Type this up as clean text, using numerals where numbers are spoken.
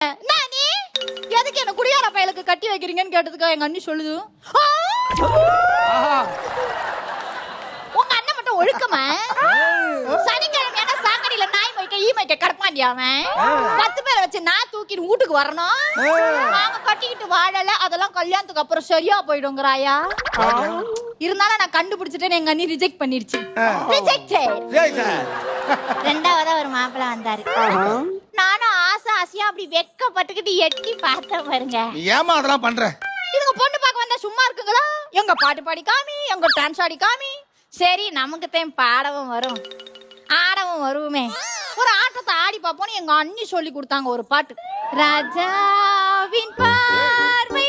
நானே எதுக்கு என்ன குடியார பயலுக்கு கட்டி வைக்கிறீங்கன்னு கேட்டதுக்கு எங்க அண்ணி சொல்லுது, உங்க அண்ணன் மட்டும் ஒழுக்கமா சனிக்கிழமை சாக்கடியில நாய் மைக்க ஈ மைக்க கிடப்பாண்டியா அவன் 10 பேரை வச்சு நான் தூக்கிட்டு வீட்டுக்கு வரணும். நாங்க கட்டிக்கிட்டு வாழல, அதெல்லாம் கல்யாணத்துக்கு அப்புறம் சரியா போயிடுங்கிறாயா. இருந்தாலும் நான் கண்டுபிடிச்சிட்டேன்னு எங்க அண்ணி ரிஜெக்ட் பண்ணிருச்சு. ரெண்டாவதா ஒரு மாப்பிள்ள வந்தாரு. நானும் ஆசையா அப்படி வெட்கப்பட்டுக்கிட்டு எட்டி பார்த்தேன் பாருங்க. ஏமா அதெல்லாம் பண்ற? இதுங்க பொண்ணு பார்க்க வந்தா சும்மா இருக்குங்களா? எங்க பாட்டு பாடி காமி, எங்க டான்ஸ் ஆடி காமி. சரி நமக்கு தான் பாடவும் வரும் ஆடவும் வருவோமே, ஒரு ஆட்டத்தை ஆடி பார்ப்போம்னு எங்க அண்ணி சொல்லி கொடுத்தாங்க ஒரு பாட்டு. ராஜாவின் பார்வை